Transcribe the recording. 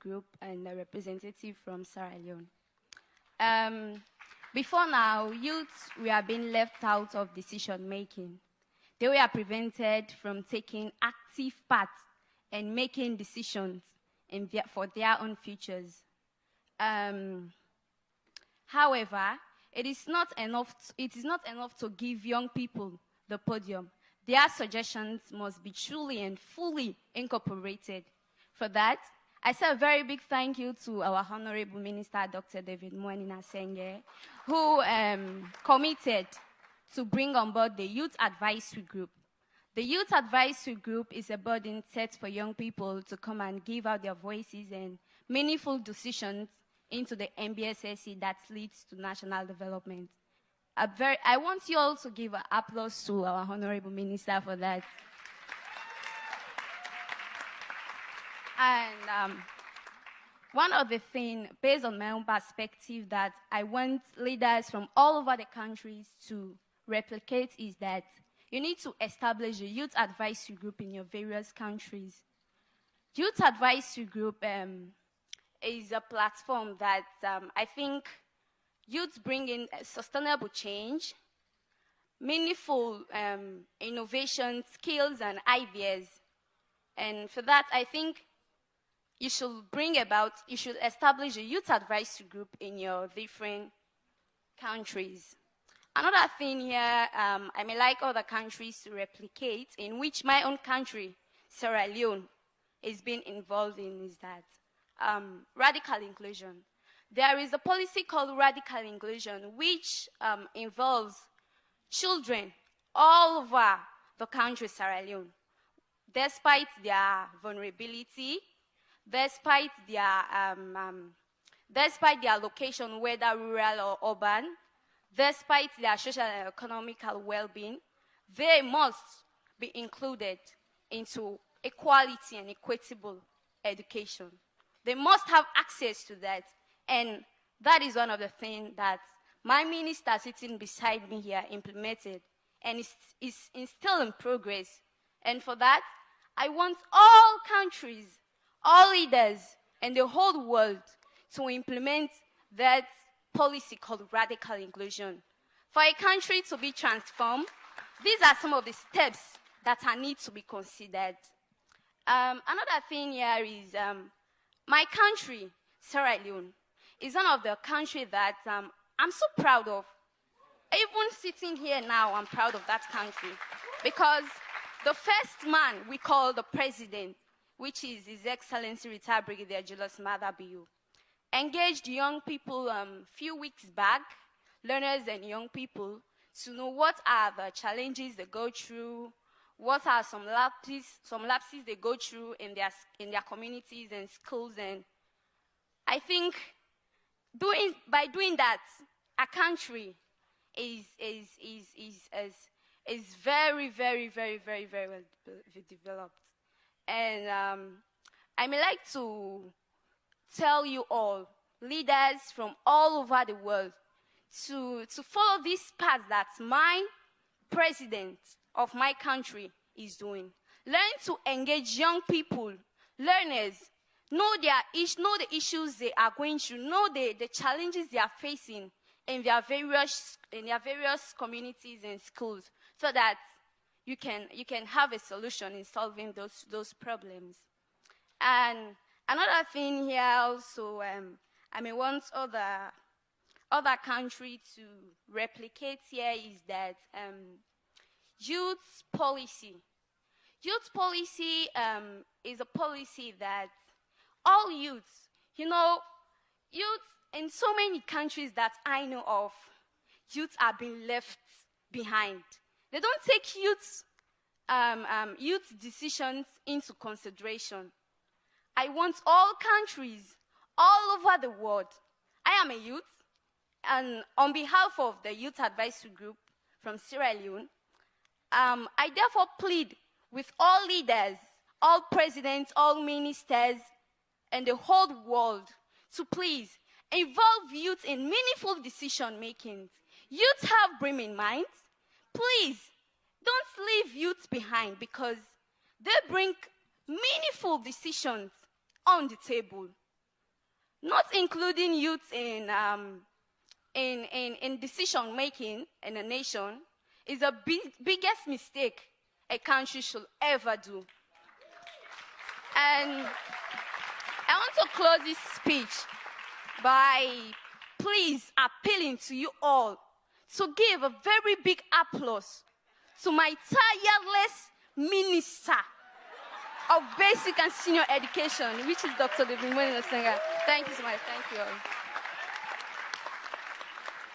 Group and a representative from Sierra Leone. Before now, youths were being left out of decision making. They were prevented from taking active part and making decisions for their own futures. However, it is not enough to give young people the podium. Their suggestions must be truly and fully incorporated. For that, I say a very big thank you to our Honorable Minister, Dr. David Mwenina Senge, who committed to bring on board the Youth Advisory Group. The Youth Advisory Group is a body set for young people to come and give out their voices and meaningful decisions into the MBSSC that leads to national development. I want you all to give an applause to our Honorable Minister for that. And one of the things, based on my own perspective, that I want leaders from all over the countries to replicate is that you need to establish a youth advisory group in your various countries. Youth advisory group is a platform that I think youth bring in sustainable change, meaningful innovation, skills, and ideas. And for that, I think you should establish a youth advisory group in your different countries. Another thing here, I may like other countries to replicate, in which my own country, Sierra Leone, is being involved in, is that radical inclusion. There is a policy called radical inclusion, which involves children all over the country, Sierra Leone, despite their vulnerability, despite their location, whether rural or urban, despite their social and economical well-being, they must be included into equality and equitable education. They must have access to that. And that is one of the things that my minister sitting beside me here implemented, and is still in progress. And for that, I want all countries, all leaders, and the whole world to implement that policy called radical inclusion. For a country to be transformed, these are some of the steps that need to be considered. Another thing here is my country, Sierra Leone, is one of the countries that I'm so proud of. Even sitting here now, I'm proud of that country, because the first man we call the president, which is His Excellency Retired Brigadier Julius Maada Bio, engaged young people few weeks back, learners and young people, to know what are the challenges they go through, what are some lapses they go through in their communities and schools. And I think by doing that, our country is very, very, very, very, very well developed. And I may like to tell you all, leaders from all over the world, to follow this path that my president of my country is doing. Learn to engage young people, learners, know the issues they are going through, know the challenges they are facing in their various communities and schools, so that you can have a solution in solving those problems. And another thing here also, I may want other countries to replicate here is that youth policy. Youth policy is a policy that all youths, youth in so many countries that I know of, youths are being left behind. They don't take youth decisions into consideration. I want all countries all over the world. I am a youth, and on behalf of the Youth Advisory Group from Sierra Leone, I therefore plead with all leaders, all presidents, all ministers, and the whole world to please involve youth in meaningful decision-making. Youth have brimming minds. Please, don't leave youth behind, because they bring meaningful decisions on the table. Not including youth in decision making in a nation is the biggest mistake a country should ever do. And I want to close this speech by please appealing to you all to give a very big applause to my tireless minister of basic and senior education, which is Dr. Leone. Thank you so much. Thank you all.